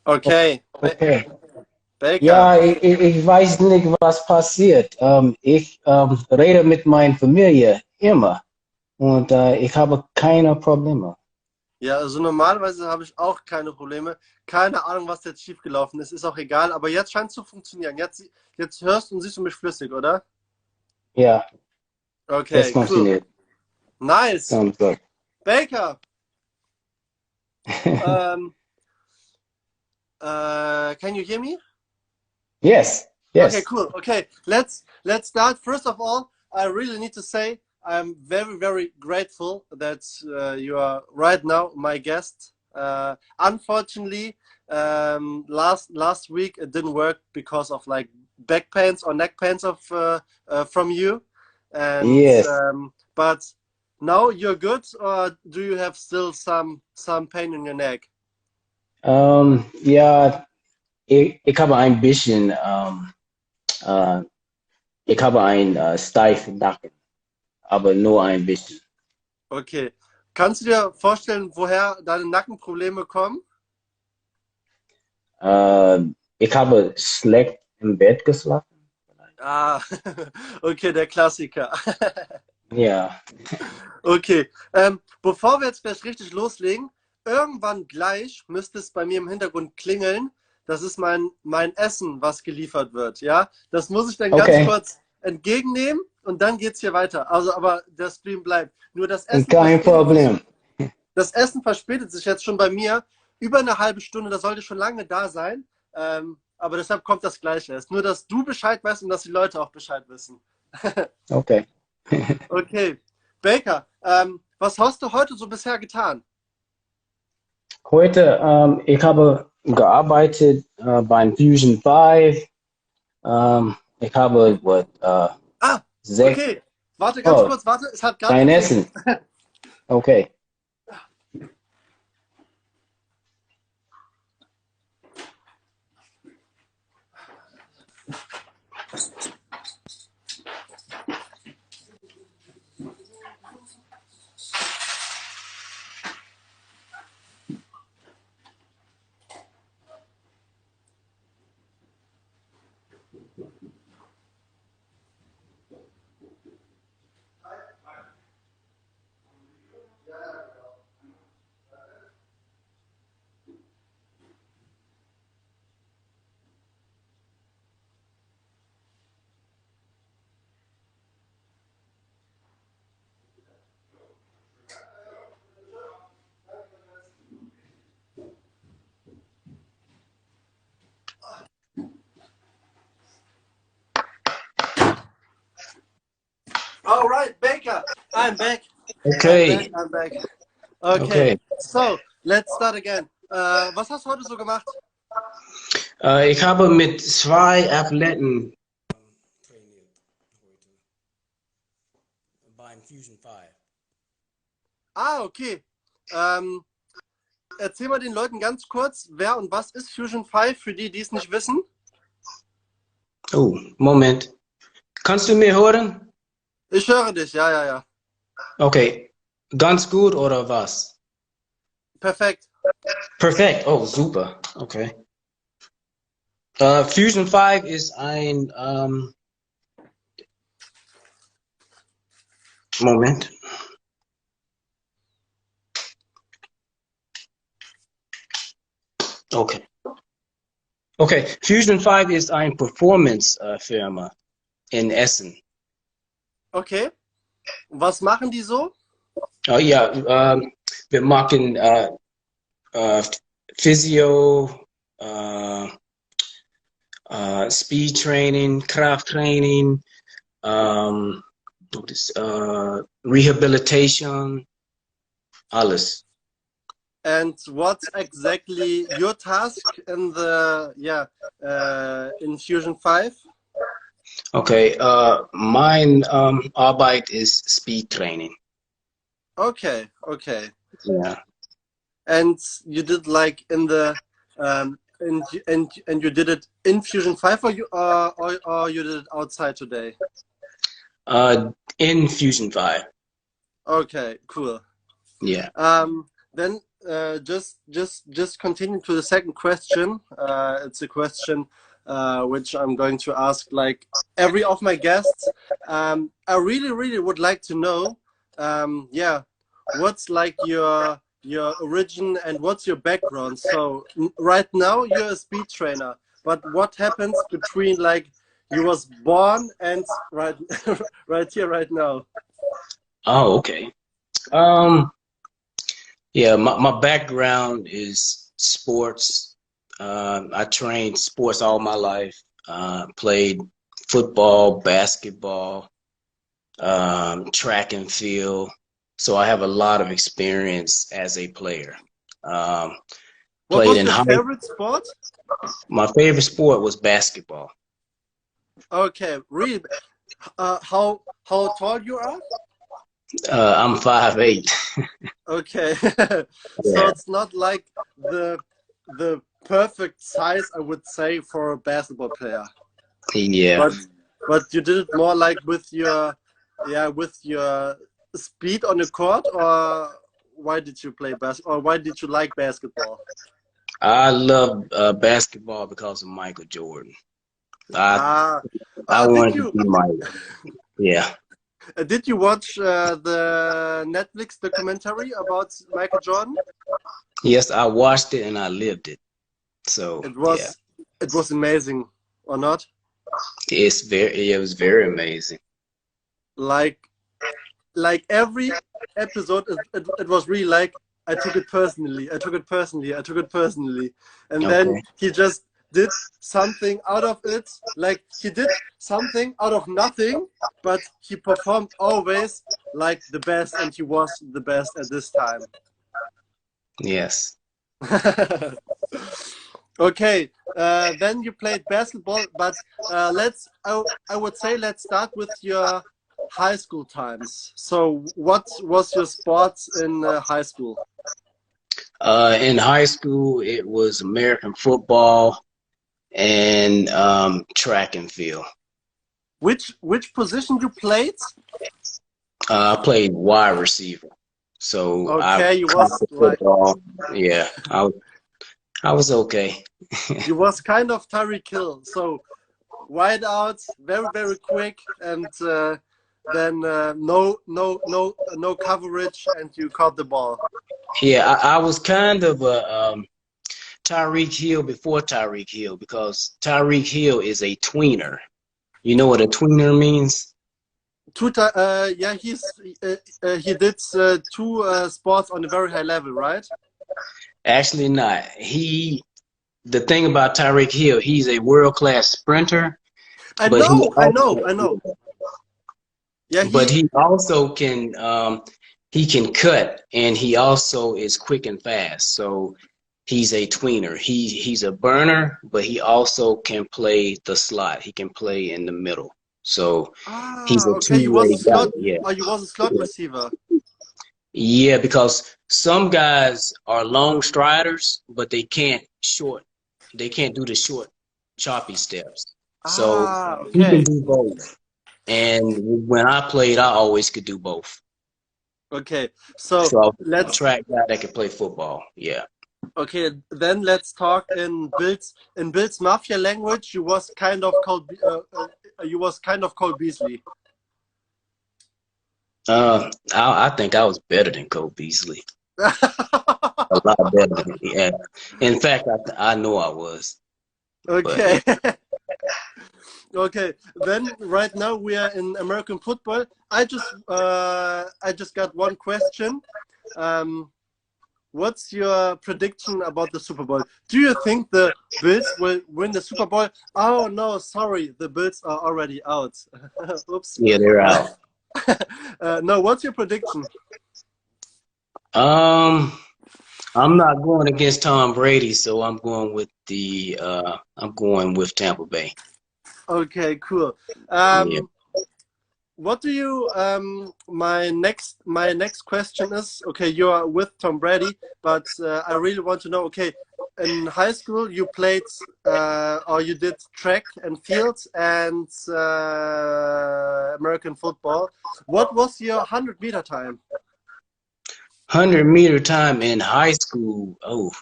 Okay. Okay. Baker. Ja, ich weiß nicht, was passiert. Ich rede mit meiner Familie immer und ich habe keine Probleme. Ja, also normalerweise habe ich auch keine Probleme. Keine Ahnung, was jetzt schiefgelaufen ist. Ist auch egal. Aber jetzt scheint es zu funktionieren. Jetzt hörst und siehst du mich flüssig, oder? Ja, das Okay, cool. funktioniert. Nice. Sounds good. Baker. Um, can you hear me? Yes, yes. Okay, cool. Okay, let's start. First of all, I really need to say I'm very, very grateful that you are right now my guest. Unfortunately, last week it didn't work because of like back pains or neck pains of from you, and Yes. but now you're good, or do you have still some pain in your neck? Ja, ich habe ein bisschen, ich habe einen steifen Nacken, aber nur ein bisschen. Okay. Kannst du dir vorstellen, woher deine Nackenprobleme kommen? Ich habe schlecht im Bett geschlafen. Ah, okay, der Klassiker. Ja. Okay, bevor wir jetzt gleich richtig loslegen, irgendwann gleich müsste es bei mir im Hintergrund klingeln. Das ist mein Essen, was geliefert wird. Ja, das muss ich dann ganz kurz entgegennehmen und dann geht's hier weiter. Also, aber der Stream bleibt. Nur Kein Problem. Das Essen verspätet sich jetzt schon bei mir über eine halbe Stunde. Das sollte schon lange da sein. Aber deshalb kommt das Gleiche erst. Nur, dass du Bescheid weißt und dass die Leute auch Bescheid wissen. Okay. Okay. Baker, was hast du heute so bisher getan? Heute, ich habe gearbeitet beim Fusion 5. Ich habe, Okay. Warte ganz kurz, warte. Es hat gerade dein Essen. Okay. All right, Baker, I'm back. Okay. I'm back. Okay. So, let's start again. Was hast du heute so gemacht? Ich habe mit 2 Athleten trainiert heute beim Fusion 5. Ah, okay. Erzähl mal den Leuten ganz kurz, wer und was ist Fusion 5, für die, die es nicht wissen? Oh, Moment. Kannst du mir hören? Ich höre dich, ja. Okay. Ganz gut oder was? Perfekt. Perfekt. Oh, super. Okay. Fusion 5 ist ein Moment. Okay. Okay. Fusion 5 ist eine Performance-Firma in Essen. Okay. Was machen die so? Ja, wir machen Physio, Speed Training, Krafttraining, Rehabilitation, alles. And what's exactly your task in the in Fusion 5? Okay, mein Arbeit ist Speed Training. Okay. Yeah. And you did like in the and you did it in Fusion 5 or you did it outside today? In Fusion 5. Okay, cool. Yeah. Then just continue to the second question. It's a question which I'm going to ask like every of my guests. I really would like to know, yeah, what's like your origin and what's your background. So right now you're a speed trainer, but what happens between like you was born and right right here right now? Oh, okay. Um, yeah, my background is sports. I trained sports all my life. Played football, basketball, track and field. So I have a lot of experience as a player. Um, What Played was in your high. favorite sport? My favorite sport was basketball. Okay, really. How tall you are? I'm 5'8". Okay, so Yeah, it's not like the perfect size, I would say, for a basketball player. yeah. But you did it more like with your yeah with your speed on the court, or why did you play basketball? Or why did you like basketball? I love basketball because of Michael Jordan. I Ah, I did wanted to you be Mike. Yeah. did you watch the Netflix documentary about Michael Jordan? Yes, I watched it and I lived it. So It yeah, was amazing, or not? it was very amazing. Like every episode, it was really like I took it personally, I took it personally, I took it personally, and then Okay. he just did something out of it. Like he did something out of nothing, but he performed always like the best, and he was the best at this time. Yes. Okay, then you played basketball, but I would say let's start with your high school times. So what was your sports in high school? In high school, it was American football and track and field. Which position you played? I played wide receiver, so I Okay, you caught was the like football. Yeah, I was okay. you was kind of Tyreek Hill. So wide out, very quick, and then no coverage, and you caught the ball. Yeah, I was kind of a Tyreek Hill before Tyreek Hill because Tyreek Hill is a tweener. You know what a tweener means? Yeah, he did two sports on a very high level, right? Actually, not. The thing about Tyreek Hill, he's a world-class sprinter, I but know, I know, I know. Yeah, he also he can cut, and he also is quick and fast. So he's a tweener. He's a burner, but he also can play the slot. He can play in the middle. So he's a okay. You was two-way a guy. slot, Yeah. or you was a slot receiver. Yeah, because some guys are long striders, but they can't do the short, choppy steps. So he can Okay, do both. And when I played, I always could do both. okay. So So I was a let's track guy that could play football. Yeah. okay. Then let's talk in Bill's Mafia language. You was kind of called you was kind of called Beasley. I think I was better than Cole Beasley. A lot better. Yeah. In fact, I know I was. But Okay. yeah. Okay, then right now we are in American football. I just got one question. What's your prediction about the Super Bowl? Do you think the Bills will win the Super Bowl? Oh no, sorry, the Bills are already out. Oops. Yeah, they're out. No, what's your prediction? Um, I'm not going against Tom Brady, so I'm going with Tampa Bay. Okay, cool. Yeah. What do you my next question is, okay, you are with Tom Brady, but I really want to know, okay, in high school you played or you did track and field and American football. What was your 100-meter time? 100-meter time in high school. Oh,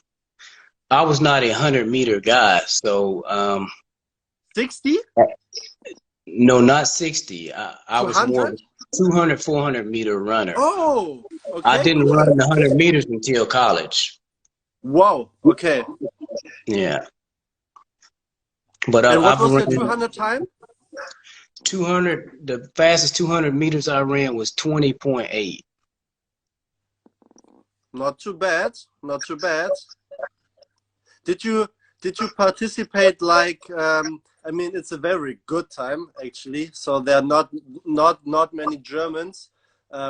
I was not a 100-meter guy. So, 60? no, not 60. I was more of 200? a 200, 400-meter runner. Oh, I okay, didn't cool. run the 100 meters until college. Wow, okay. Yeah. But And what I've was run your 200 time? 200, the fastest 200 meters I ran was 20.8. Not too bad, not too bad. Did you participate like I mean it's a very good time actually. So there are not many Germans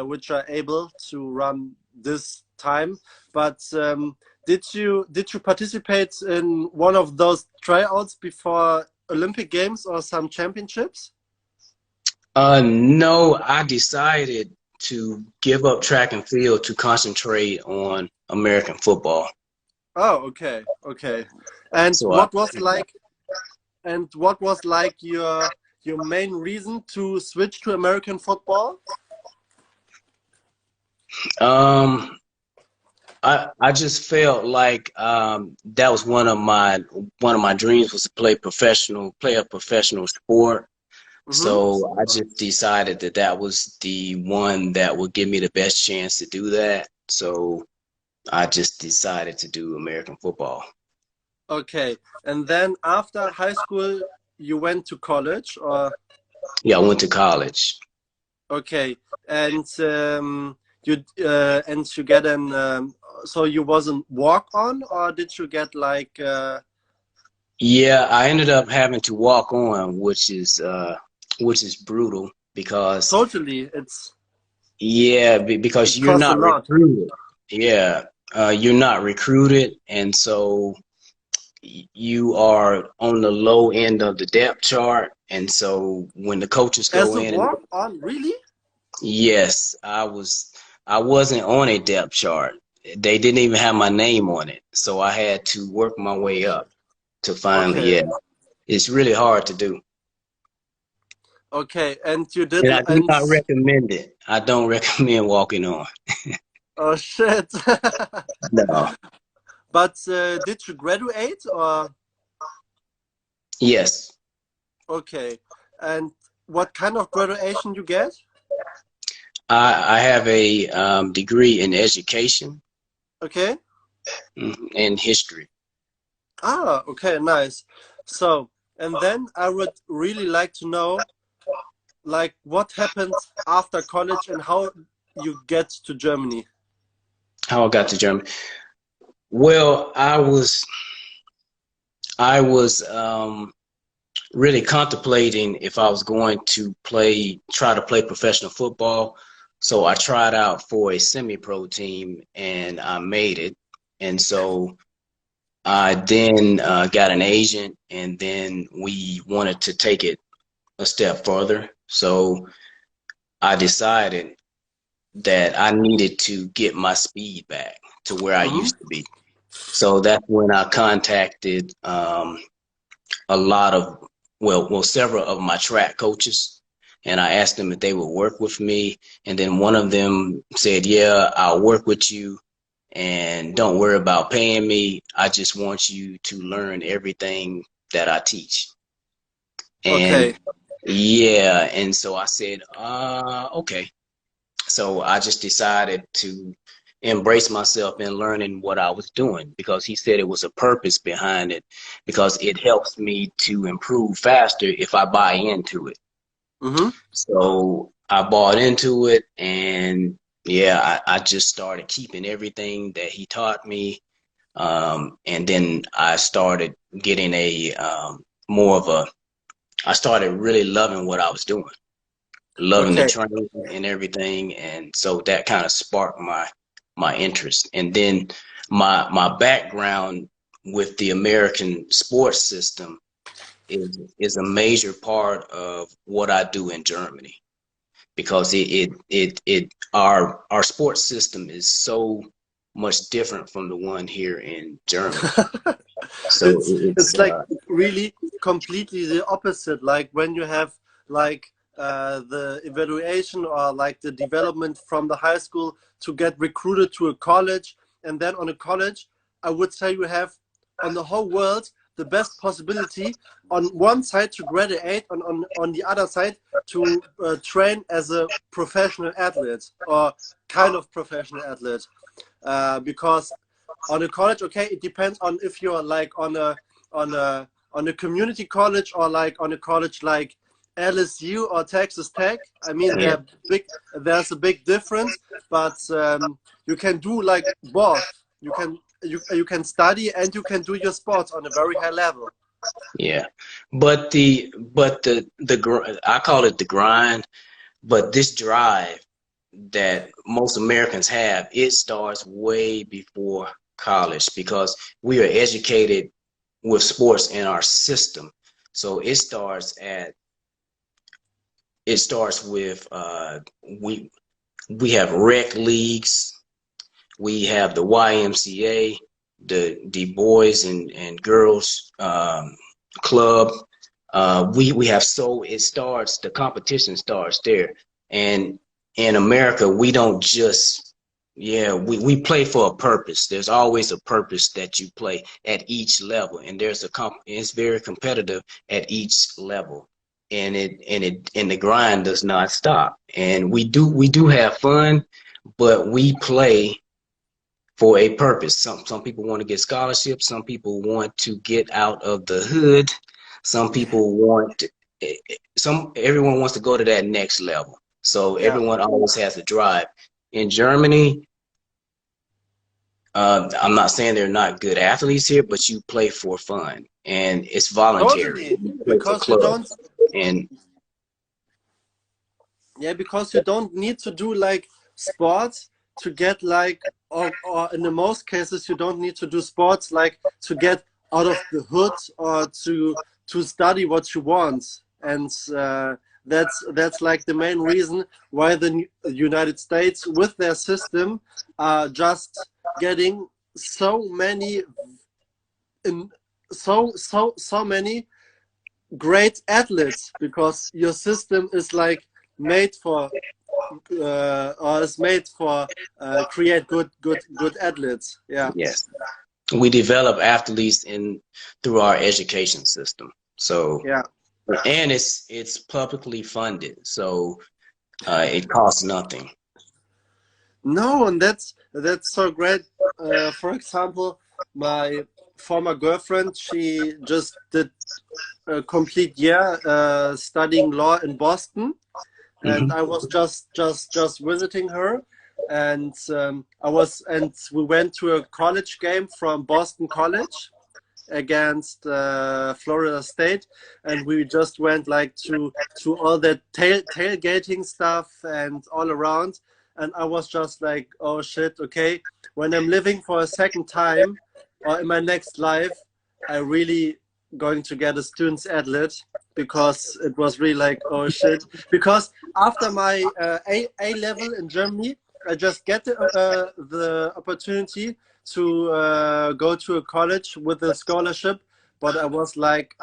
which are able to run this time. But did you participate in one of those tryouts before Olympic Games or some championships? No, I decided to give up track and field to concentrate on American football. Oh, okay, okay. And So what was like your main reason to switch to American football? um I just felt like that was one of my dreams was to play a professional sport. Mm-hmm. So I just decided that that was the one that would give me the best chance to do that. So I just decided to do American football. Okay. And then after high school, you went to college, or Yeah, I went to college. okay, and you get an so you wasn't walk on, or did you get like Yeah, I ended up having to walk on, which is brutal because totally? yeah, because It you're costs a not lot. recruited. Yeah, you're not recruited, and so you are on the low end of the depth chart. And so when the coaches As go a in and walk on, really? yes, I wasn't on a depth chart. They didn't even have my name on it. So I had to work my way up to finally, Okay, yeah. It's really hard to do. okay, and you And didn't, I do and not recommend it. I don't recommend walking on. oh shit. No. But did you graduate, or Yes. okay? And what kind of graduation you get? I have a degree in education Okay. and history. Ah, okay, nice. So, and then I would really like to know, like, what happened after college and how you get to Germany. How I got to Germany. Well, I was really contemplating if I was going to try to play professional football. So I tried out for a semi-pro team and I made it. And so I then got an agent, and then we wanted to take it a step further. So I decided that I needed to get my speed back to where I Mm-hmm. used to be. So that's when I contacted a lot of, several of my track coaches, and I asked them if they would work with me. And then one of them said, "Yeah, I'll work with you, and don't worry about paying me. I just want you to learn everything that I teach." And Okay, yeah, and so I said, okay. So I just decided to embrace myself in learning what I was doing because he said it was a purpose behind it because it helps me to improve faster if I buy into it. mm-hmm. So I bought into it, and yeah, I just started keeping everything that he taught me. And then I started getting more of a, I started really loving what I was doing, loving the Okay, training and everything, and so that kind of sparked my interest. And then my background with the American sports system is a major part of what I do in Germany because our sports system is so much different from the one here in Germany. So it's like really completely the opposite. Like when you have like the evaluation or like the development from the high school to get recruited to a college, and then on a college, I would say you have on the whole world the best possibility on one side to graduate, on the other side to train as a professional athlete or kind of professional athlete, because on a college, okay, it depends on if you're like on a community college or like on a college like LSU or Texas Tech. I mean, Yeah. there's a big difference, but you can do like both. You can study and you can do your sports on a very high level. Yeah, but I call it the grind, but this drive that most Americans have, it starts way before college because we are educated with sports in our system. So it starts with we have rec leagues, we have the YMCA, the boys and girls club. We have, so it starts, the competition starts there. And in America, we don't just, we play for a purpose. There's always a purpose that you play at each level, and it's very competitive at each level, and the grind does not stop. And we do have fun, but we play for a purpose. Some people want to get scholarships. Some people want to get out of the hood. Some people want to, everyone wants to go to that next level. So Yeah. everyone always has a drive. In Germany, I'm not saying they're not good athletes here, but you play for fun and it's voluntary. Totally, You play for because you don't. clubs and Yeah, because you don't need to do like sports to get like, or in the most cases, you don't need to do sports like to get out of the hood or to study what you want. And that's like the main reason why the United States, with their system, are just getting so many so many great athletes, because your system is like made for or is made for create good athletes. Yeah. yes, we develop athletes through our education system. So, Yeah. and it's publicly funded, so it costs nothing. No, and that's so great. For example, my former girlfriend, she just did a complete year studying law in Boston, and I was just visiting her, and we went to a college game from Boston College against Florida State, and we just went like to all the tailgating stuff and all around, and I was just like, oh shit, okay, when I'm living for a second time or in my next life, I really going to get a student's athlete, because it was really like, oh shit, because after my A level in Germany, I just get the opportunity to go to a college with a scholarship, but I was like,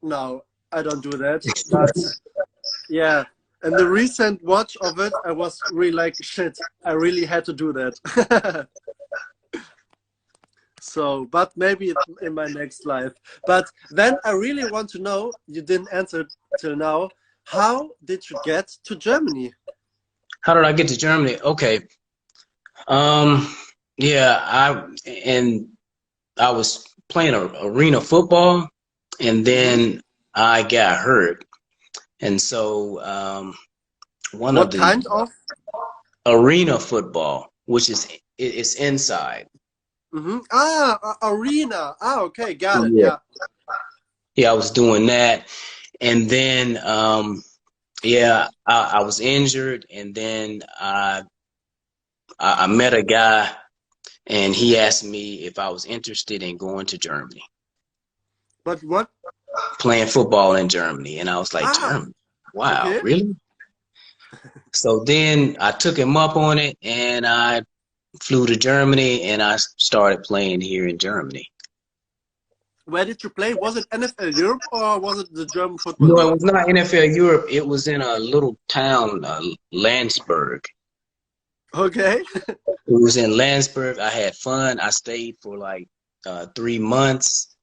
no, I don't do that. But yeah, and the recent watch of it, I was really like, shit, I really had to do that. So, but maybe in my next life. But then I really want to know, you didn't answer till now, how did you get to Germany? How did I get to Germany? Okay. Yeah, I was playing arena football, and then I got hurt. And so one of What the kind of? arena football, which is it's inside. Arena. Okay, got it. Yeah. Yeah. Yeah, I was doing that. And then yeah, I was injured, and then I met a guy, and he asked me if I was interested in going to Germany, But what? playing football in Germany. And I was like, Ah, Germany? Wow, okay. really? So then I took him up on it, and I flew to Germany, and I started playing here in Germany. Where did you play? Was it NFL Europe or was it the German Football No, League? it was not NFL Europe. It was in a little town, Landsberg. Okay. It was in Landsberg. I had fun. I stayed for like 3 months,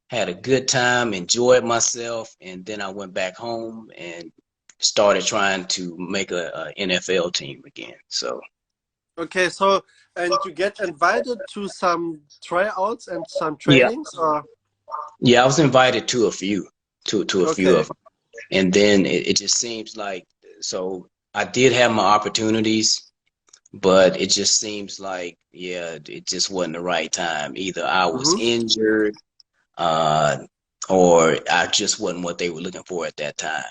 had a good time, enjoyed myself, and then I went back home and started trying to make a NFL team again. So Okay, so and you get invited to some tryouts and some yeah, trainings, or yeah, I was invited to a few, to a few okay. of them, and then it just seems like so I did have my opportunities, but it just seems like yeah, it just wasn't the right time. Either I was Mm-hmm. injured, uh, or I just wasn't what they were looking for at that time.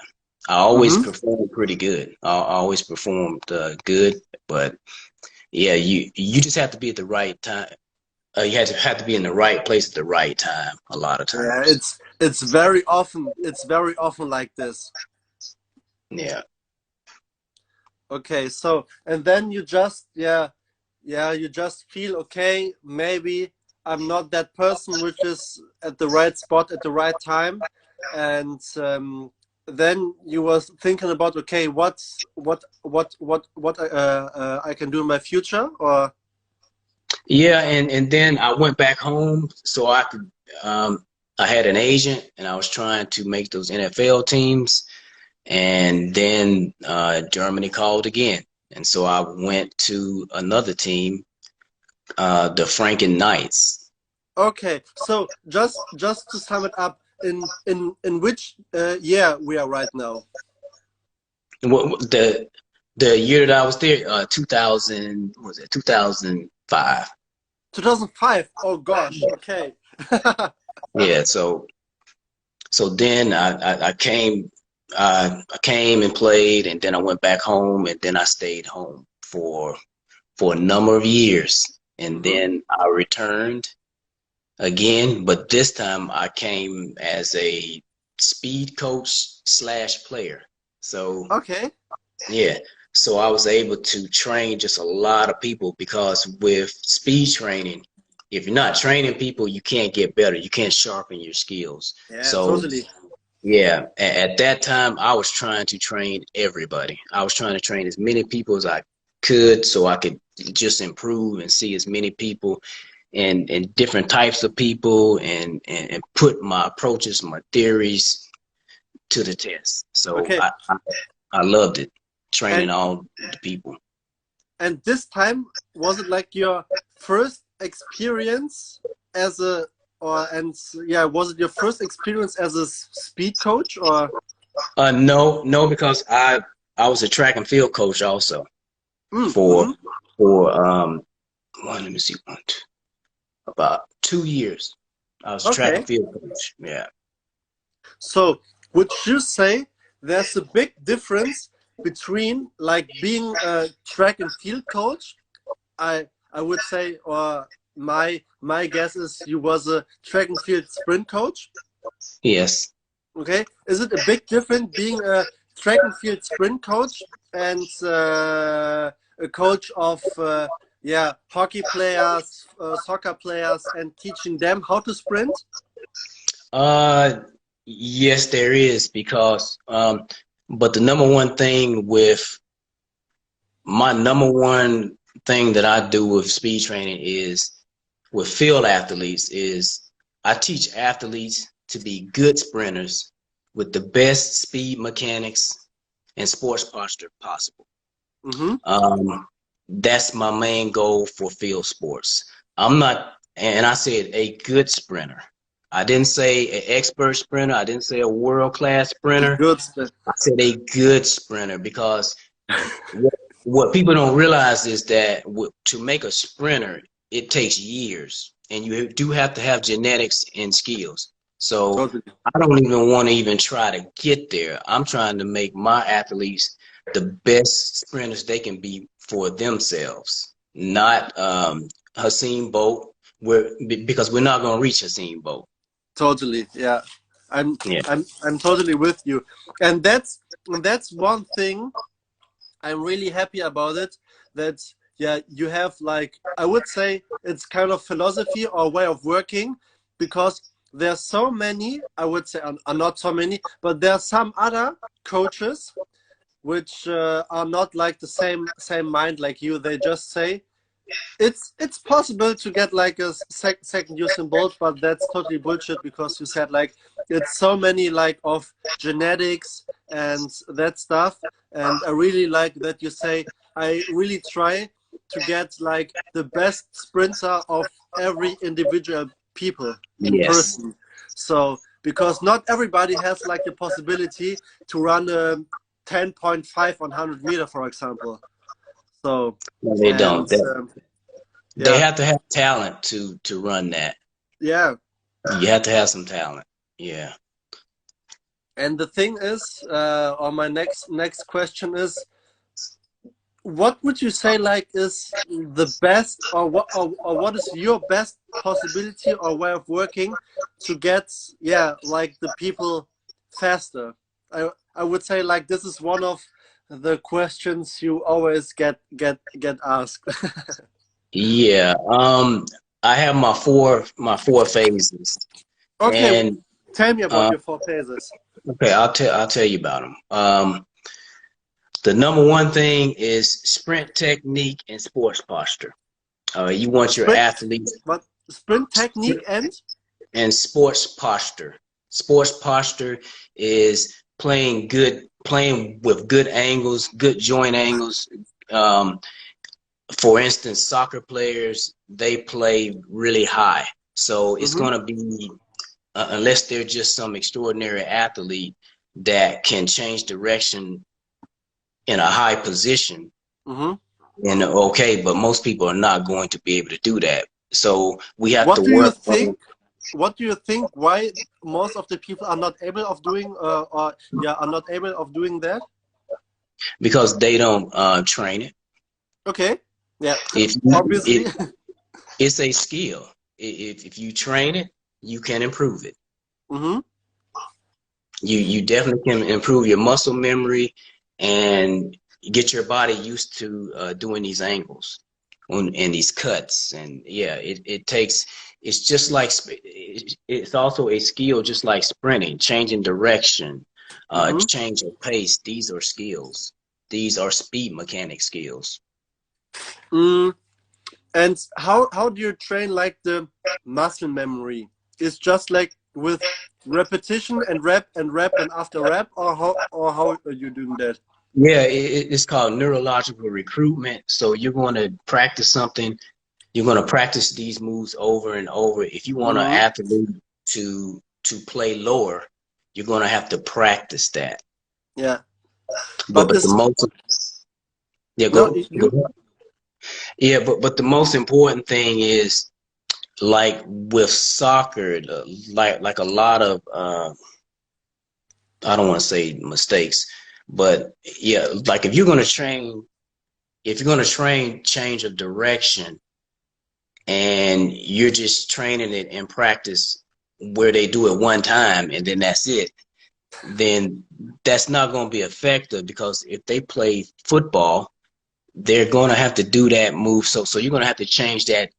I always Mm-hmm. performed pretty good. I always performed good, but yeah, you just have to be at the right time. You have to be in the right place at the right time. A lot of Yeah, times. it's very often like this. Yeah. Okay, so and then you just you just feel okay, maybe I'm not that person which is at the right spot at the right time, and then you was thinking about okay, what I can do in my future, or Yeah, and then I went back home so I could. I had an agent, and I was trying to make those NFL teams, and then Germany called again, and so I went to another team, the Franken Knights. okay. So just to sum it up, in which year we are right now? The year that I was there, 2000, what was it 2005? 2005. Oh gosh. Okay. Yeah, so then I came I came and played, and then I went back home, and then I stayed home for a number of years, and Hmm. then I returned again, but this time I came as a speed coach slash player. So Okay. yeah, so I was able to train just a lot of people because with speed training, if you're not training people, you can't get better. You can't sharpen your skills. Yeah, So totally. yeah, at that time, I was trying to train everybody. I was trying to train as many people as I could so I could just improve and see as many people and different types of people and put my approaches, my theories to the test. So Okay. I loved it, training And all the people. and this time was it like your first experience as a or and yeah, was it your first experience as a speed coach or No, no, because I was a track and field coach also for mm-hmm. let me see, about 2 years. I was a track and Okay. field coach. Yeah. So would you say there's a big difference between like being a track and field coach? I would say, or my guess is you was a track and field sprint coach. Yes. Okay, is it a big difference being a track and field sprint coach and a coach of hockey players, soccer players, and teaching them how to sprint? Uh, yes, there is because but the number one thing with my number one thing that I do with speed training is with field athletes is I teach athletes to be good sprinters with the best speed mechanics and sports posture possible. Mm-hmm. That's my main goal for field sports. I'm not, and I said a good sprinter. I didn't say an expert sprinter. I didn't say a world-class A sprinter. good sprint. I said a good sprinter because what people don't realize is that to make a sprinter, it takes years, and you do have to have genetics and skills. So Totally. I don't even want to even try to get there. I'm trying to make my athletes the best sprinters they can be for themselves, not Haseen Bolt. Because we're not going to reach Haseen Bolt. Totally. Yeah. I'm Yeah. I'm totally with you. And that's one thing I'm really happy about it, that yeah, you have like I would say it's kind of philosophy or way of working, because there's so many, I would say, are not so many, but there are some other coaches which are not like the same mind like you. They just say it's possible to get like a second Usain Bolt, but that's totally bullshit, because you said like it's so many like of genetics and that stuff. And I really like that you say I really try to get like the best sprinter of every individual people in Yes. person. So because not everybody has like the possibility to run a 10.5 on 100 meter, for example. So No, they and don't. They yeah, have to have talent to run that. yeah. You have to have some talent. Yeah. And the thing is, or my next question is, what would you say like is the best, or what is your best possibility or way of working to get, yeah, like the people faster? I would say like this is one of the questions you always get asked. Yeah. I have my four phases, Okay, and tell me about uh, your 4 phases. okay, I'll tell you about them. The number one thing is sprint technique and sports posture. You want your Sprint, athletes but sprint technique and and sports posture. Sports posture is playing with good angles, good joint angles. Um, for instance, soccer players, they play really high. So it's mm-hmm, going to be, unless they're just some extraordinary athlete that can change direction in a high position, mm-hmm. and okay, but most people are not going to be able to do that. So we have to What do you work think? on, What do you think? Why most of the people are not able of doing, or yeah, are not able of doing that? because they don't train it. Okay, yeah, If you, obviously. it's a skill. If you train it, you can improve it. Mm-hmm. You definitely can improve your muscle memory and get your body used to doing these angles and these cuts. And yeah, it takes. It's just like it's also a skill, just like sprinting, changing direction, Mm-hmm. change of pace. These are skills. These are speed mechanic skills. Mm. And how do you train like the muscle memory? It's just like with repetition and rep and after rep, or how are you doing that? Yeah, it's called neurological recruitment. So you're going to practice something. You're going to practice these moves over and over. If you want an Mm-hmm. athlete to play lower, you're going to have to practice that. Yeah, but But the is most, yeah, no go you. ahead. Yeah, but the most important thing is, like with soccer, like a lot of I don't want to say mistakes, but yeah, like if you're going to train change of direction, and you're just training it in practice where they do it one time and then that's it, then that's not going to be effective, because if they play football, they're going to have to do that move. So you're going to have to change that.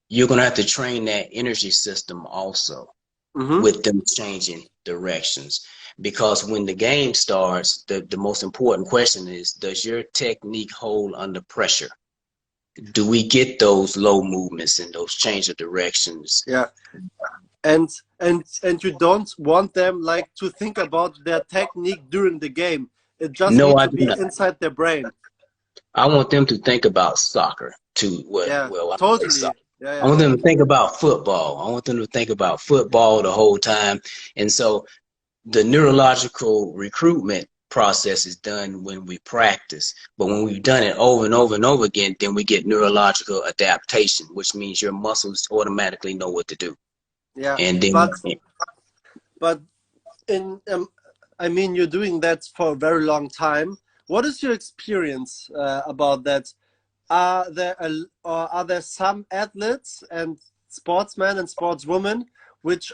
You're going to have to train that energy system also Mm-hmm. with them changing directions. Because when the game starts, the most important question is, does your technique hold under pressure? Do we get those low movements and those change of directions? Yeah. And you don't want them like to think about their technique during the game. It just No, needs I to do be not. inside their brain. I want them to think about soccer too. Yeah, Well, I don't say totally. soccer. Yeah, I yeah, want yeah. them to think about football. I want them to think about football the whole time. And so the neurological recruitment process is done when we practice. But when we've done it over and over and over again, then we get neurological adaptation, which means your muscles automatically know what to do. Yeah. And then, But in I mean, you're doing that for a very long time. What is your experience about that? Are there some athletes and sportsmen and sportswomen which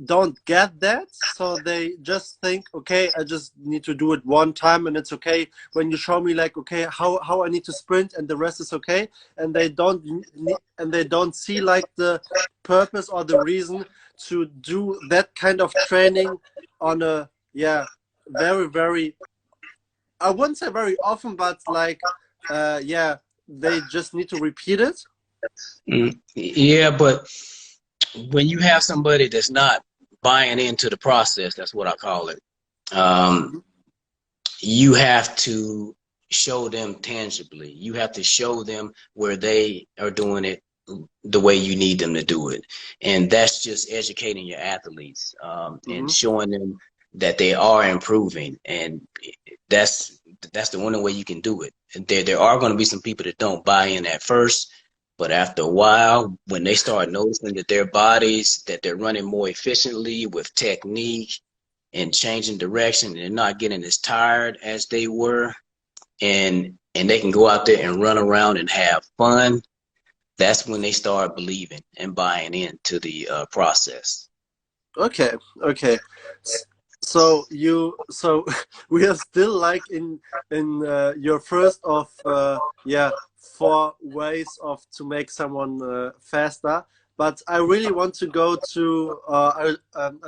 don't get that, so they just think, okay, I just need to do it one time and it's okay. When you show me like, okay, how I need to sprint and the rest is okay, and they don't see like the purpose or the reason to do that kind of training on a very, very, I wouldn't say very often, but like they just need to repeat it. Yeah, but when you have somebody that's not buying into the process, that's what I call it. You have to show them tangibly. You have to show them where they are doing it the way you need them to do it. And that's just educating your athletes and showing them that they are improving. And that's the only way you can do it. And there are going to be some people that don't buy in at first, but after a while, when they start noticing that their bodies, that they're running more efficiently with technique and changing direction, and they're not getting as tired as they were, and they can go out there and run around and have fun, that's when they start believing and buying into the process. Okay. So we are still like in your first of 4 ways of to make someone faster, but I really want to go to I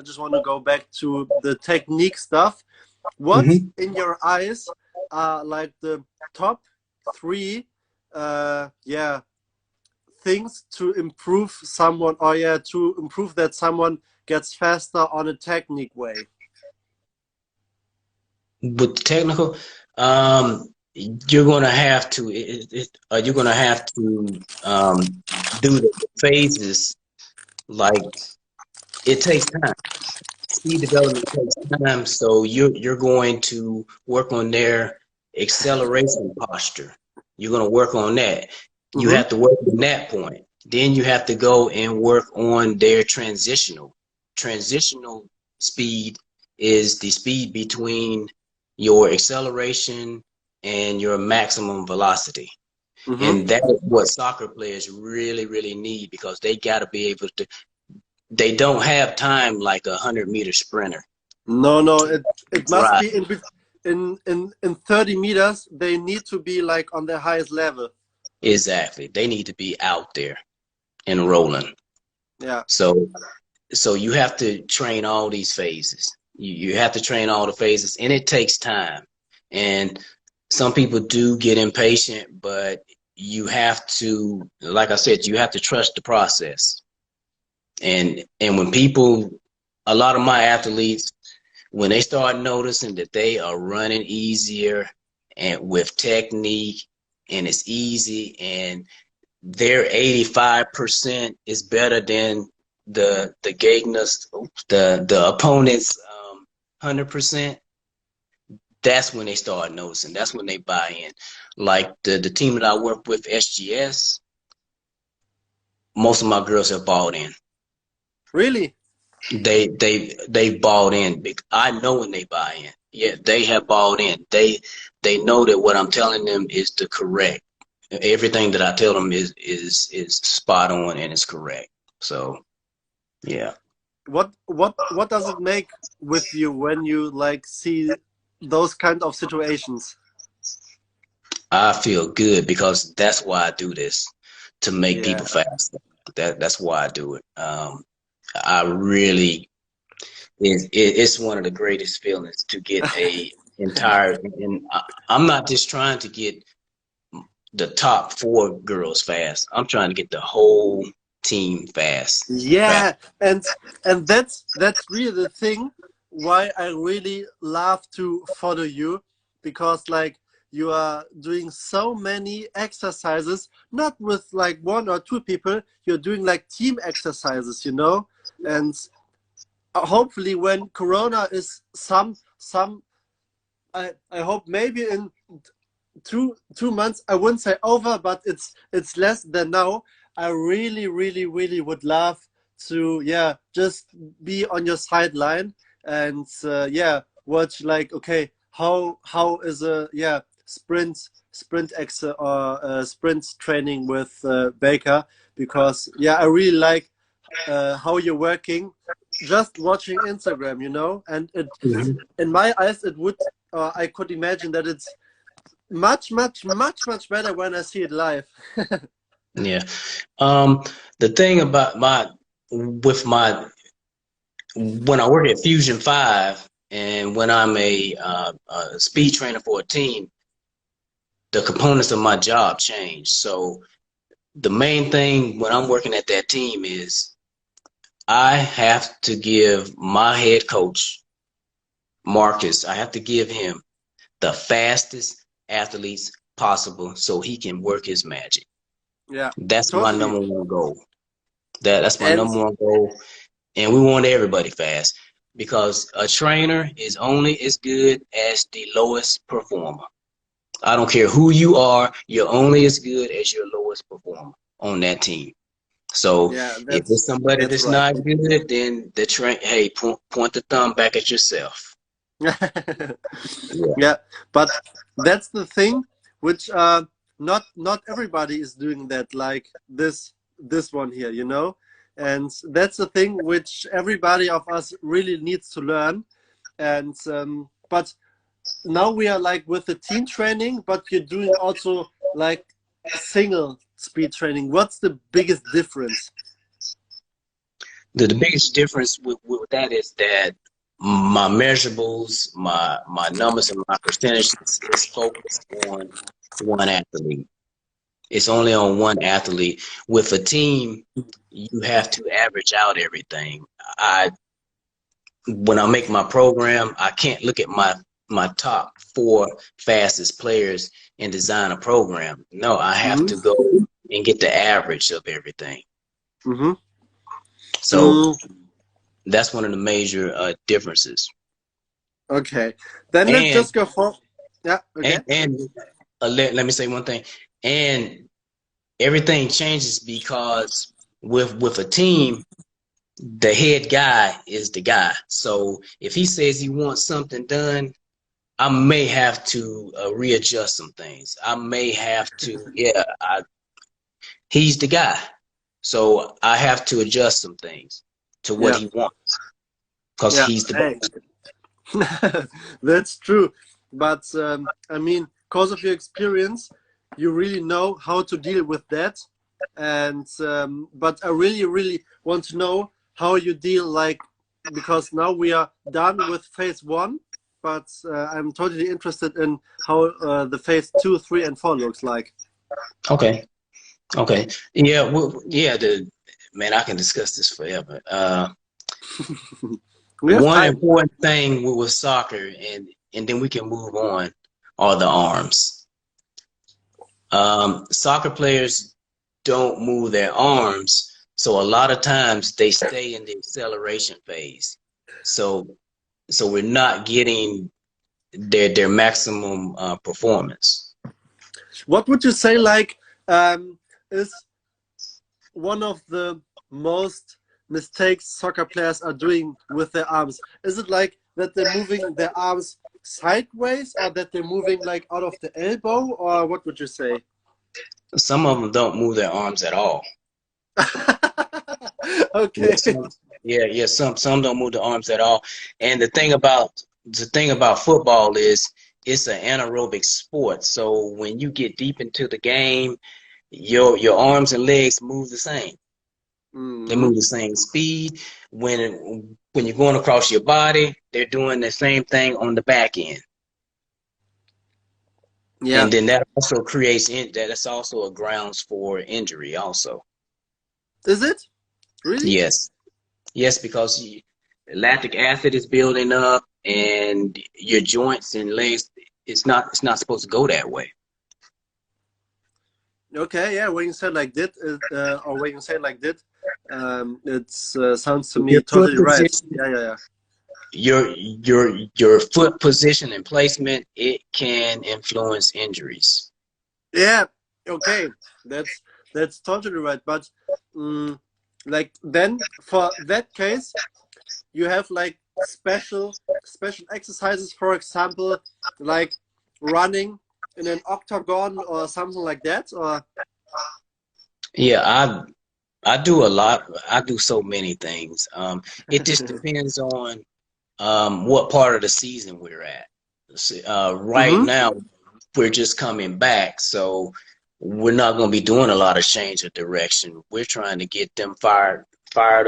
just want to go back to the technique stuff. What in your eyes are like the top 3 things to improve someone, or to improve that someone gets faster on a technique way? With the technical, you're gonna have to do the phases. Like, it takes time. Speed development takes time, so you're going to work on their acceleration posture. You're going to work on that. You have to work on that point. Then you have to go and work on their transitional. Transitional speed is the speed between your acceleration and your maximum velocity. And that is what soccer players really, really need, because they got to be able to, they don't have time like a 100-meter sprinter. No, it must be in 30 meters. They need to be like on their highest level. Exactly. They need to be out there and rolling. Yeah. So you have to train all these phases. You have to train all the phases, and it takes time. And some people do get impatient, but you have to, like I said, you have to trust the process. And when people, a lot of my athletes, when they start noticing that they are running easier and with technique, and it's easy, and their 85% is better than the opponent's 100%, that's when they start noticing. That's when they buy in. Like the team that I work with, SGS, most of my girls have bought in. Really? They bought in. I know when they buy in. Yeah, they have bought in. They know that what I'm telling them is the correct. Everything that I tell them is spot on and is correct. So, yeah. What does it make with you when you like see those kind of situations? I feel good, because that's why I do this, to make people faster. That's why I do it. I really, it's one of the greatest feelings to get a entire, and I'm not just trying to get the top 4 girls fast. I'm trying to get the whole team fast. Yeah, and that's really the thing why I really love to follow you, because like you are doing so many exercises, not with like 1 or 2 people. You're doing like team exercises, you know, and hopefully when Corona is I hope maybe in two months, I wouldn't say over, but it's less than now. I really would love to just be on your sideline and watch like, okay, how is a sprint sprint training with Baker, because I really like how you're working, just watching Instagram, you know, and it, Mhm. in my eyes, it would, I could imagine that it's much, much, much, much better when I see it live. Yeah. The thing about with my when I work at Fusion 5 and when I'm a speed trainer for a team, the components of my job change. So the main thing when I'm working at that team is I have to give my head coach, Marcus, I have to give him the fastest athletes possible so he can work his magic. Yeah, That's my totally. number one goal. That's my And number one goal. And we want everybody fast because a trainer is only as good as the lowest performer. I don't care who you are, you're only as good as your lowest performer on that team. So yeah, if it's somebody that's that's right. not good, then the train, hey, point the thumb back at yourself. Yeah. Yeah, but that's the thing, which not everybody is doing that like this one here, you know, and that's the thing which everybody of us really needs to learn. And but now we are like with the team training, but you're doing also like single speed training. What's the biggest difference? The biggest difference with that is that my measurables, my numbers and my percentages is focused on one athlete. It's only on one athlete. With a team, you have to average out everything. I When I make my program, I can't look at my top four fastest players and design a program. No, I have Mm-hmm. to go and get the average of everything. Mm-hmm. So Mm, that's one of the major differences. okay, then let's And just go for, yeah, okay. let me say one thing. And everything changes because with a team, the head guy is the guy. So if he says he wants something done, I may have to readjust some things. I may have to, yeah, he's the guy. So I have to adjust some things to what Yeah, he wants because yeah. he's the Hey, boss. that's true. But I mean, because of your experience, you really know how to deal with that. And but I really, really want to know how you deal, like, because now we are done with phase one, but I'm totally interested in how the phase two, three, and four looks like. Okay. Okay. Yeah. Well, yeah. Man, I can discuss this forever. We have One time. important thing with soccer, and then we can move on, are the arms. Soccer players don't move their arms, so a lot of times they stay in the acceleration phase. So we're not getting their maximum performance. What would you say, like, is one of the most mistakes soccer players are doing with their arms? Is it like that they're moving their arms sideways, or that they're moving like out of the elbow, or what would you say? Some of them don't move their arms at all. Yeah, Okay. yeah. Some don't move the arms at all. And the thing about football is it's an anaerobic sport. So when you get deep into the game, your arms and legs move the same. They Hmm. move the same speed. When you're going across your body, they're doing the same thing on the back end. Yeah. And then that also that's also a grounds for injury also. Is it really? Yes. Yes, because lactic acid is building up and your joints and legs, it's not supposed to go that way. Okay. Yeah. When you say like that, or when you say like that, it sounds to Your me foot totally right. position, Yeah. Yeah. Yeah. your foot position and placement, it can influence injuries. Yeah. Okay. That's totally right. But um, like then for that case, you have like special exercises, for example, like running in an octagon or something like that, or Yeah, I do a lot. I do so many things. It just depends on what part of the season we're at. Right Mm-hmm. now, we're just coming back, so we're not going to be doing a lot of change of direction. We're trying to get them fired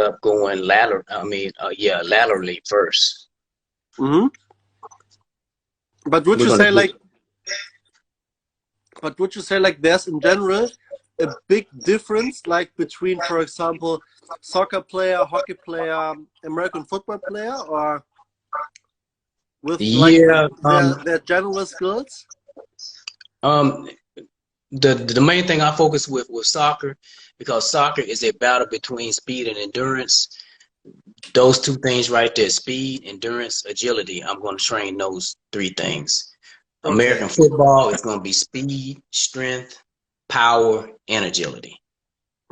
up, going lateral. Yeah, laterally first. Mm-hmm. But would We're you going to say do. like, but would you say like there's in general a big difference like between, for example, soccer player, hockey player, American football player, or with like Yeah. their general skills? Um. The main thing I focus with soccer, because soccer is a battle between speed and endurance. Those two things right there, speed, endurance, agility. I'm going to train those three things. Okay. American football is going to be speed, strength, power, and agility.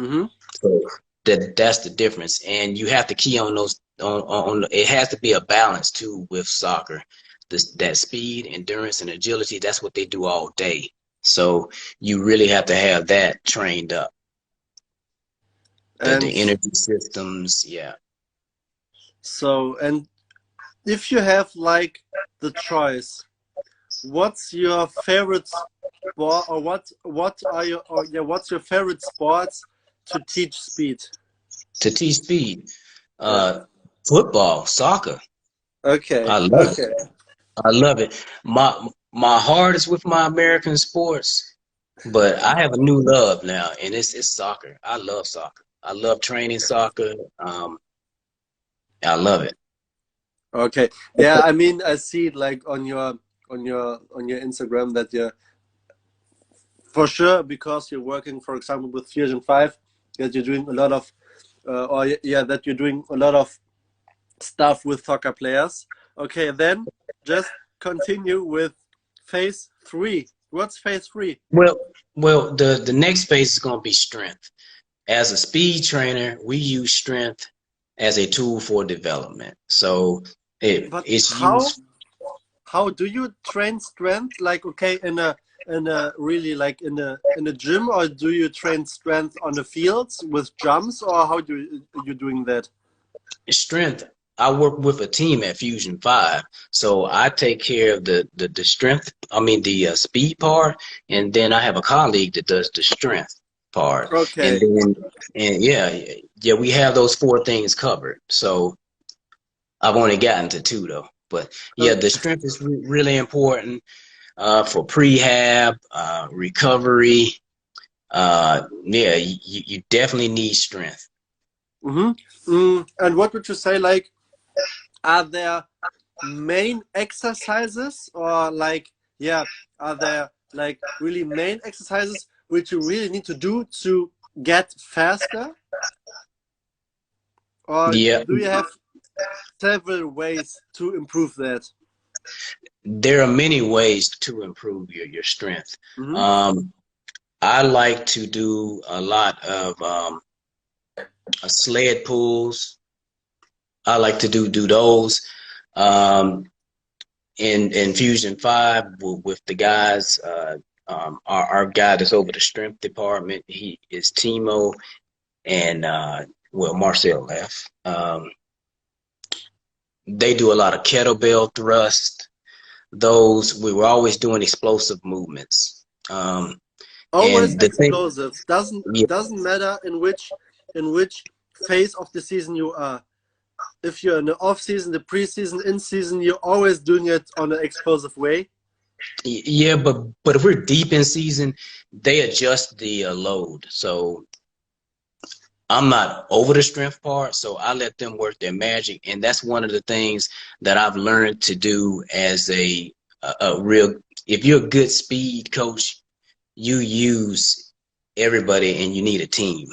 Mm-hmm. So that's the difference. And you have to key on those on it has to be a balance too with soccer. That speed, endurance, and agility, that's what they do all day. So you really have to have that trained up. The And energy systems, yeah. so, and if you have like the choice, what's your favorite sport, or what are your, or yeah, what's your favorite sports to teach speed? To teach speed, Yeah. uh, football, soccer. Okay. I love it. Okay. I love it. My heart is with my American sports, but I have a new love now, and it's soccer. I love soccer. I love training soccer. I love it. Okay. Yeah, I mean, I see it like on your on your Instagram that you're for sure, because you're working, for example, with Fusion 5, that you're doing a lot of or yeah, that you're doing a lot of stuff with soccer players. Okay, then just continue with phase 3. What's phase 3? Well, the next phase is going to be strength. As a speed trainer, we use strength as a tool for development. So But it's how used. how do you train strength? Like, okay, in a really like in a gym, or do you train strength on the fields with jumps, or how do you doing that? Strength. I work with a team at Fusion 5, so I take care of the strength. I mean the speed part, and then I have a colleague that does the strength part, and Okay. then and yeah, we have those four things covered. So I've only gotten to two though, but yeah, Okay. the strength is really important for prehab, recovery. Yeah, you definitely need strength. Mm-hmm. And what would you say? Like, are there main exercises, or like, yeah, are there like really main exercises which you really need to do to get faster, or Yeah, do you have several ways to improve that? there are many ways to improve your strength. Mm-hmm. Um, I like to do a lot of sled pulls. I like to do those um, in Fusion 5 with the guys. Our guy that's over the strength department, he is Timo, and well, Marcel left. They do a lot of kettlebell thrust. Those we were always doing explosive movements. Always And the thing, explosive. Doesn't yeah, doesn't matter in which phase of the season you are. If you're in the off season, the preseason, in season, you're always doing it on an explosive way. yeah, but if we're deep in season, they adjust the load. So I'm not over the strength part, so I let them work their magic, and that's one of the things that I've learned to do as a real. If you're a good speed coach, you use everybody, and you need a team.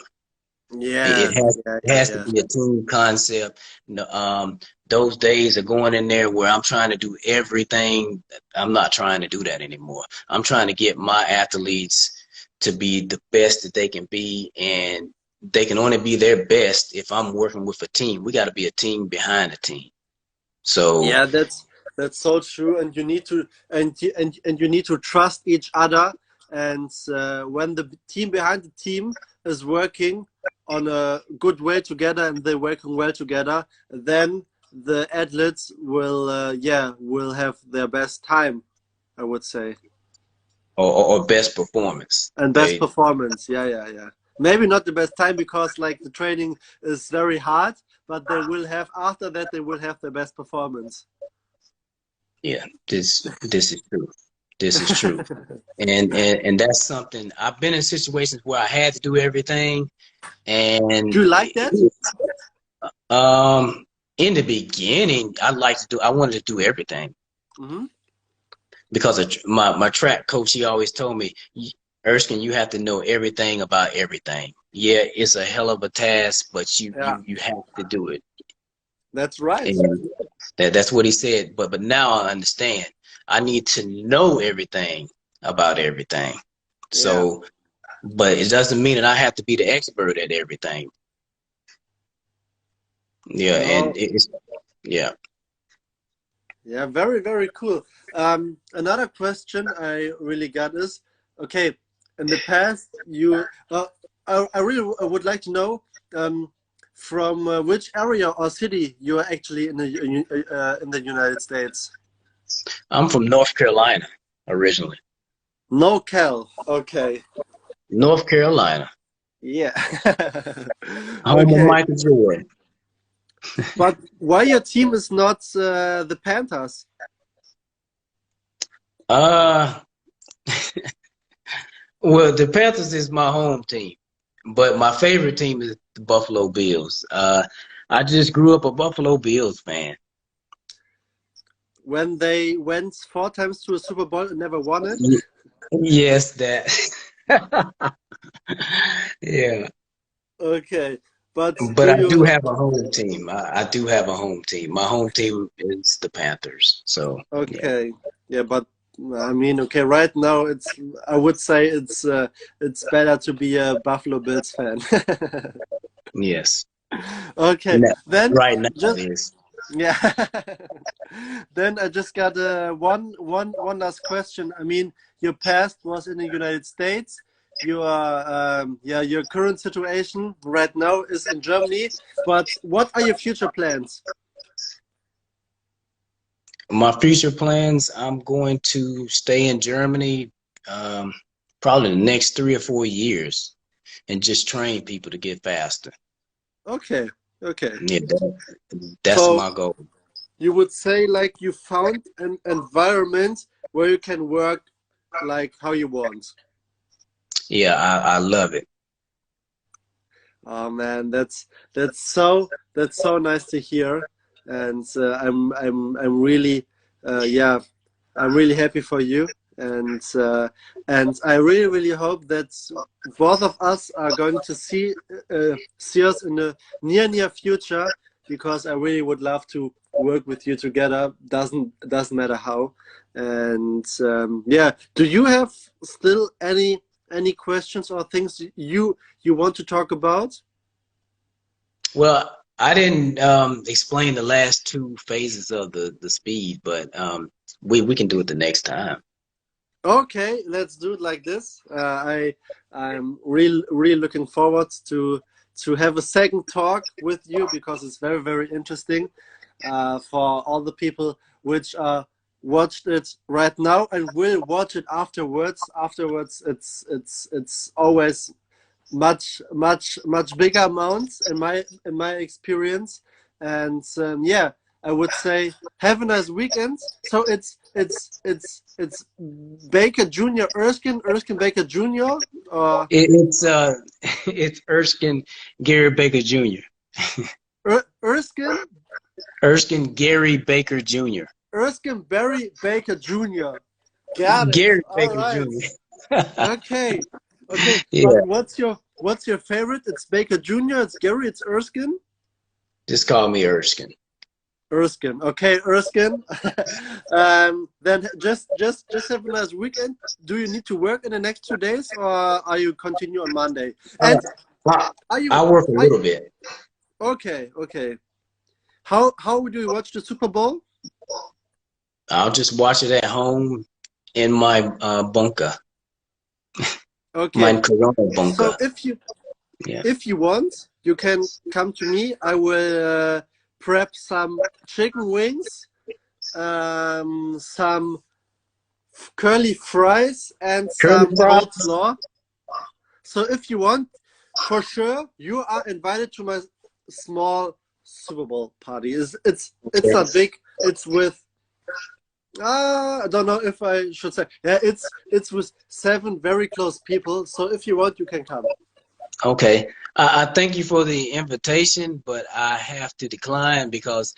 It, Yeah, it has yeah, it yeah, has to yeah. be a team concept. No, those days are going in there where I'm trying to do everything. I'm not trying to do that anymore. I'm trying to get my athletes to be the best that they can be, and they can only be their best if I'm working with a team. We got to be a team behind a team. So Yeah, that's so true, and you need to and you need to trust each other. And when the team behind the team is working, on a good way together and they're working well together, then the athletes will have their best time, I would say. Or best performance. And best performance, yeah. Maybe not the best time because like the training is very hard, but they will have after that they will have the best performance. Yeah, this is true. This is true. And that's something I've been in situations where I had to do everything. And do you like that? In the beginning, I wanted to do everything. Mm-hmm. Because of my track coach, he always told me, Erskine, you have to know everything about everything. Yeah, it's a hell of a task, but you have to do it. That's right. And that's what he said. But now I understand. I need to know everything about everything. So, but it doesn't mean that I have to be the expert at everything. Yeah, and it's yeah. Yeah, very, very cool. Another question I really got is, okay, in the past, I really would like to know from which area or city you are actually in the United States. I'm from North Carolina originally. NorCal, okay. North Carolina. Yeah. Home of Okay. Michael Jordan. But why your team is not the Panthers? Well, the Panthers is my home team, but my favorite team is the Buffalo Bills. I just grew up a Buffalo Bills fan. When they went 4 times to a Super Bowl and never won it? Yes, that. Yeah. Okay. But I do have a home team. I do have a home team. My home team is the Panthers. So okay, yeah, but I mean, okay, right now I would say it's better to be a Buffalo Bills fan. yes. Okay, then right now just it is. yeah. Then I just got one last question. I mean, your past was in the United States. Your current situation right now is in Germany. But what are your future plans? My future plans, I'm going to stay in Germany probably the next 3 or 4 years and just train people to get faster. Okay. Yeah, that's So my goal. you would say like you found an environment where you can work like how you want. Yeah, I love it. Oh man, that's so nice to hear, and I'm really I'm really happy for you, and I really hope that both of us are going to see us in the near future, because I really would love to work with you together. Doesn't matter how. And do you have still any questions or things you want to talk about? Well, I didn't explain the last 2 phases of the speed, but we can do it the next time. Okay, let's do it like this. I'm really looking forward to have a second talk with you, because it's very interesting for all the people which watched it right now and will watch it afterwards. It's always much bigger amounts in my experience. And I would say have a nice weekend. So it's Baker Jr. Erskine Baker Jr. It's Erskine Gary Baker Jr. Erskine Gary Baker Jr. Erskine Barry Baker Jr. Got it. Gary All Baker right. Jr. Okay. Yeah. But what's your favorite? It's Baker Jr. It's Gary. It's Erskine. Just call me Erskine. Erskine. Okay, Erskine. Then just have a nice weekend. Do you need to work in the next 2 days, or are you continue on Monday? And I work a little bit. Okay. How do you watch the Super Bowl? I'll just watch it at home in my bunker. Okay. My Corona bunker. So Yeah. If you want, you can come to me. I will prep some chicken wings, some curly fries, and Curly some fries. coleslaw. So if you want, for sure, you are invited to my small Super Bowl party. It's not big. It's with I don't know if I should say. Yeah, it's with 7 very close people. So if you want, you can come. Okay. I thank you for the invitation, but I have to decline because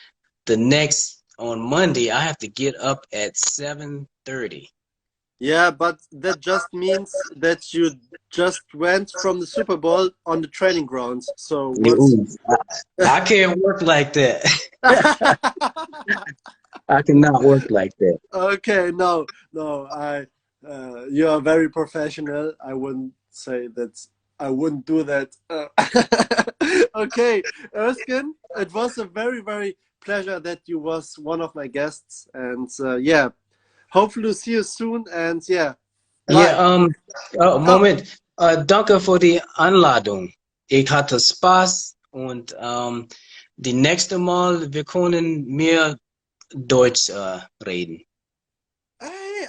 on Monday I have to get up at 7:30. Yeah, but that just means that you just went from the Super Bowl on the training grounds. So what's You, I can't work like that. I cannot work like that. Okay, no, you are very professional. I wouldn't say that. I wouldn't do that. Okay, Erskine, it was a very, very pleasure that you was one of my guests, and yeah, hopefully see you soon. And yeah, Ja, bye. Oh, Moment. Danke für die Einladung. Ich hatte Spaß und die nächste Mal wir können mehr Deutsch reden. hey,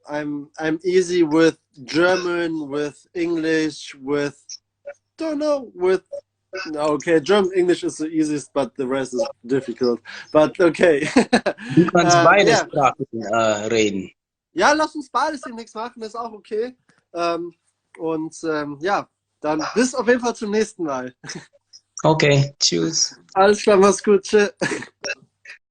I'm easy with German, with English, with don't know with. Okay, German English is the easiest, but the rest is difficult. But okay. Du kannst beide Yeah. Sprachen reden. Ja, lass uns beides demnächst machen, ist auch okay. Ja, dann bis auf jeden Fall zum nächsten Mal. Okay, tschüss. Alles klar, mach's gut. Tschüss.